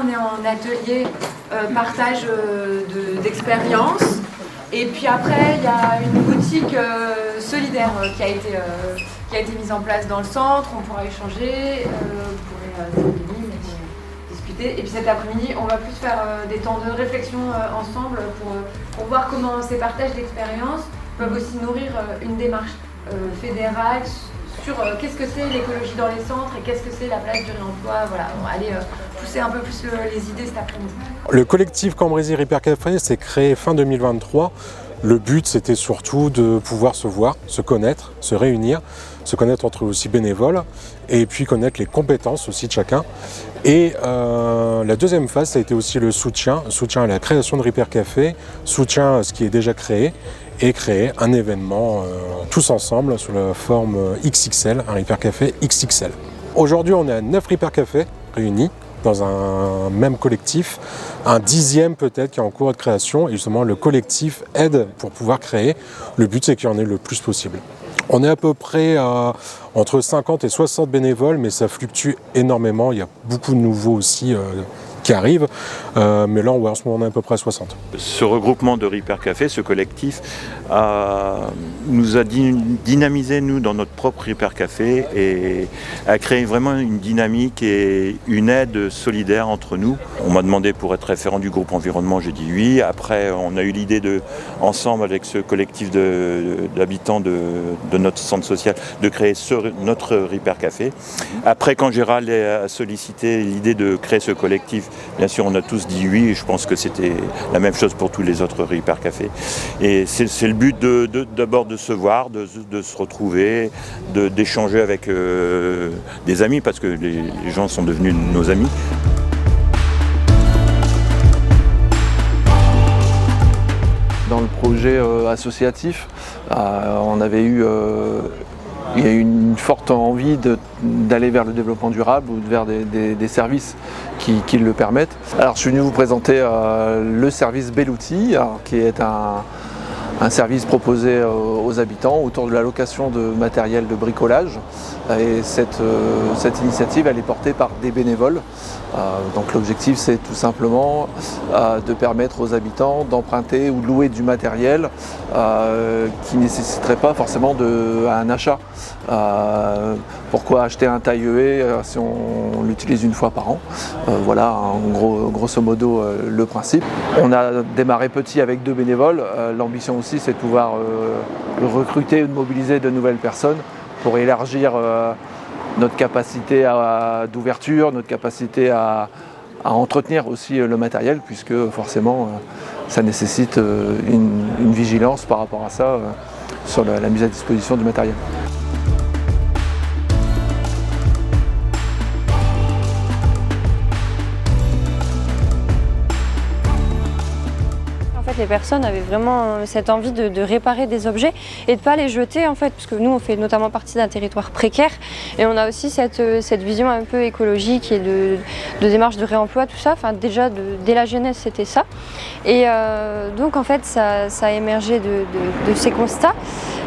on est en atelier partage d'expérience. Et puis après, il y a une boutique solidaire qui a été mise en place dans le centre. On pourra échanger, vous pourrez discuter. Et puis cet après-midi, on va plus faire des temps de réflexion ensemble pour voir comment ces partages d'expérience peuvent aussi nourrir une démarche fédérale sur qu'est-ce que c'est l'écologie dans les centres et qu'est-ce que c'est la place du réemploi. Voilà, on va aller pousser un peu plus les idées cet après-midi. Le collectif Cambrésis Repair Café s'est créé fin 2023. Le but, c'était surtout de pouvoir se voir, se connaître, se réunir, se connaître entre aussi bénévoles et puis connaître les compétences aussi de chacun. Et la deuxième phase, ça a été aussi le soutien à la création de Repair Café, soutien à ce qui est déjà créé et créer un événement tous ensemble sous la forme XXL, un Repair Café XXL. Aujourd'hui, on est à 9 Repair Café réunis dans un même collectif, un 10e peut-être qui est en cours de création et justement le collectif aide pour pouvoir créer. Le but c'est qu'il y en ait le plus possible. On est à peu près entre 50 et 60 bénévoles mais ça fluctue énormément, il y a beaucoup de nouveaux aussi qui arrivent, mais là en ce moment on est à peu près à 60. Ce regroupement de Repair Café, ce collectif, nous a dynamisé nous dans notre propre Repair Café et a créé vraiment une dynamique et une aide solidaire entre nous. On m'a demandé pour être référent du groupe environnement, j'ai dit oui. Après on a eu l'idée ensemble avec ce collectif d'habitants de notre centre social de créer notre Repair Café. Après quand Gérald a sollicité l'idée de créer ce collectif, bien sûr, on a tous dit oui et je pense que c'était la même chose pour tous les autres Repair Café. Et c'est le but d'abord de se voir, de se retrouver, d'échanger avec des amis parce que les gens sont devenus nos amis. Dans le projet associatif, il y a eu une forte envie d'aller vers le développement durable ou vers des services qui le permettent. Alors je suis venu vous présenter le service Bellouti, qui est un service proposé aux habitants autour de la location de matériel de bricolage. Et cette initiative elle est portée par des bénévoles. Donc l'objectif c'est tout simplement de permettre aux habitants d'emprunter ou de louer du matériel qui ne nécessiterait pas forcément un achat. Pourquoi acheter un taille-haie si on l'utilise une fois par an? Voilà grosso modo le principe. On a démarré petit avec 2 bénévoles. L'ambition aussi c'est de pouvoir recruter ou de mobiliser de nouvelles personnes pour élargir notre capacité d'ouverture, notre capacité à entretenir aussi le matériel puisque forcément ça nécessite une vigilance par rapport à ça sur la mise à disposition du matériel. Les personnes avaient vraiment cette envie de réparer des objets et de ne pas les jeter en fait, parce que nous on fait notamment partie d'un territoire précaire et on a aussi cette vision un peu écologique et de démarche de réemploi, tout ça. Enfin déjà dès la jeunesse c'était ça et donc en fait ça a émergé de ces constats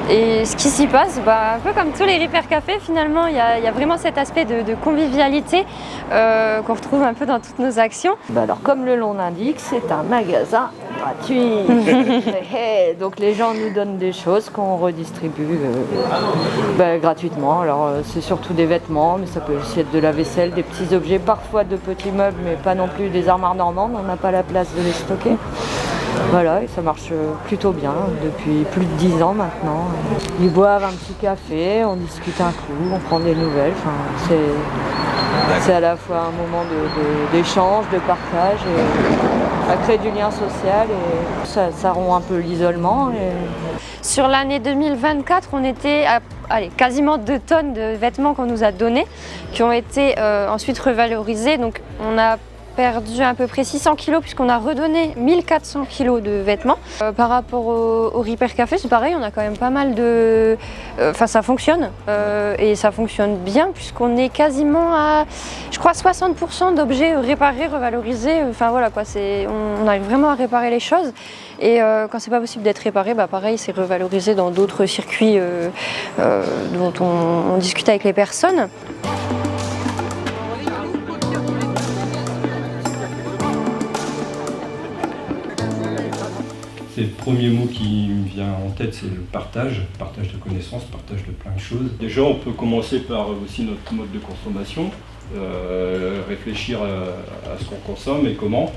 et ce qui s'y passe, un peu comme tous les Repair Café finalement, il y a vraiment cet aspect de convivialité qu'on retrouve un peu dans toutes nos actions. Alors comme le nom l'indique, c'est un magasin gratuit. Donc les gens nous donnent des choses qu'on redistribue gratuitement. Alors c'est surtout des vêtements, mais ça peut aussi être de la vaisselle, des petits objets, parfois de petits meubles, mais pas non plus des armoires normandes, on n'a pas la place de les stocker. Voilà, et ça marche plutôt bien depuis plus de 10 ans maintenant. Ils boivent un petit café, on discute un coup, on prend des nouvelles. C'est à la fois un moment d'échange, de partage, et ça crée du lien social et ça rompt un peu l'isolement. Sur l'année 2024, on était à quasiment 2 tonnes de vêtements qu'on nous a donnés, qui ont été ensuite revalorisés. Donc on a perdu à peu près 600 kg puisqu'on a redonné 1400 kg de vêtements. Par rapport au Repair Café, c'est pareil, on a quand même pas mal de... ça fonctionne et ça fonctionne bien puisqu'on est quasiment à, je crois, 60% d'objets réparés, revalorisés. Enfin voilà quoi, on arrive vraiment à réparer les choses. Et quand c'est pas possible d'être réparé, pareil, c'est revalorisé dans d'autres circuits dont on discute avec les personnes. C'est le premier mot qui me vient en tête, c'est le partage de connaissances, partage de plein de choses. Déjà, on peut commencer par aussi notre mode de consommation, réfléchir à ce qu'on consomme et comment,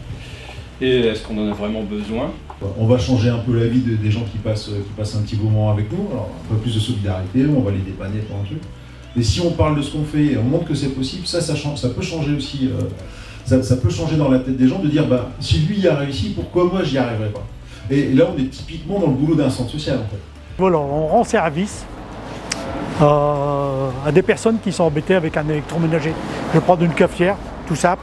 et est-ce qu'on en a vraiment besoin. On va changer un peu la vie des gens qui passent un petit moment avec nous, alors un peu plus de solidarité, on va les dépanner pour un truc. Mais si on parle de ce qu'on fait et on montre que c'est possible, ça peut changer aussi, ça peut changer dans la tête des gens de dire si lui y a réussi, pourquoi moi j'y arriverai pas. Et là on est typiquement dans le boulot d'un centre social en fait. Voilà, on rend service à des personnes qui sont embêtées avec un électroménager. Je prends une cafetière, tout simple.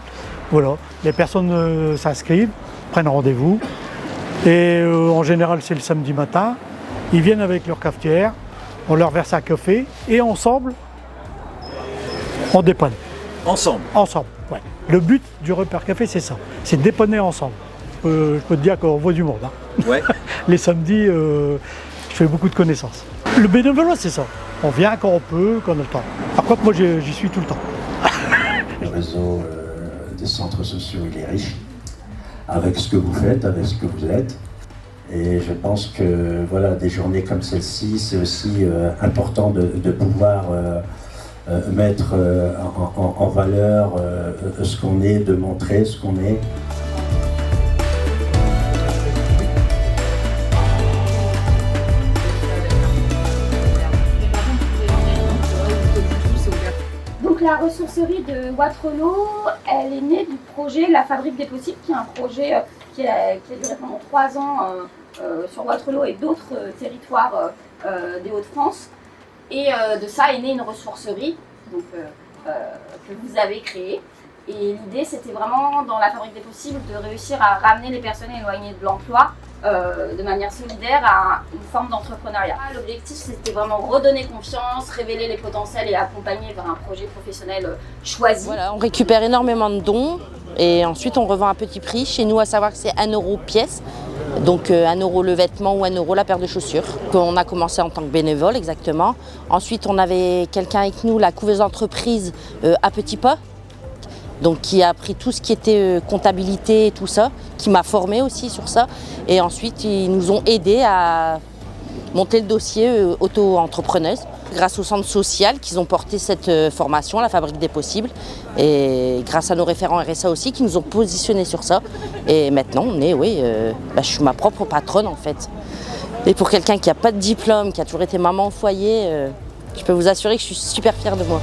Voilà, les personnes s'inscrivent, prennent rendez-vous. Et en général, c'est le samedi matin. Ils viennent avec leur cafetière, on leur verse un café et ensemble, on dépanne. Ensemble. Ensemble, ouais. Le but du Repair Café, c'est ça, c'est de dépanner ensemble. Je peux te dire qu'on voit du monde. Hein. Ouais. Les samedis, je fais beaucoup de connaissances. Le bénévolat, c'est ça. On vient quand on peut, quand on a le temps. Par contre, moi, j'y suis tout le temps. Le réseau des centres sociaux, il est riche, avec ce que vous faites, avec ce que vous êtes. Et je pense que voilà, des journées comme celle-ci, c'est aussi important de pouvoir mettre en valeur ce qu'on est, de montrer ce qu'on est. Donc la ressourcerie de Waterloo, elle est née du projet La Fabrique des Possibles, qui est un projet qui a duré pendant 3 ans sur Waterloo et d'autres territoires des Hauts-de-France. Et de ça est née une ressourcerie donc, que vous avez créée. Et l'idée, c'était vraiment, dans La Fabrique des Possibles, de réussir à ramener les personnes éloignées de l'emploi de manière solidaire à une forme d'entrepreneuriat. L'objectif, c'était vraiment redonner confiance, révéler les potentiels et accompagner vers un projet professionnel choisi. Voilà, on récupère énormément de dons et ensuite on revend à petit prix. Chez nous, à savoir que c'est 1 € pièce. Donc 1 € le vêtement ou 1 € la paire de chaussures. On a commencé en tant que bénévole, exactement. Ensuite, on avait quelqu'un avec nous, la couveuse d'entreprise à petits pas. Donc qui a appris tout ce qui était comptabilité et tout ça, qui m'a formée aussi sur ça. Et ensuite, ils nous ont aidés à monter le dossier auto-entrepreneuse. Grâce au centre social qu'ils ont porté cette formation, La Fabrique des Possibles. Et grâce à nos référents RSA aussi, qui nous ont positionnés sur ça. Et maintenant, on est, je suis ma propre patronne en fait. Et pour quelqu'un qui n'a pas de diplôme, qui a toujours été maman au foyer, je peux vous assurer que je suis super fière de moi.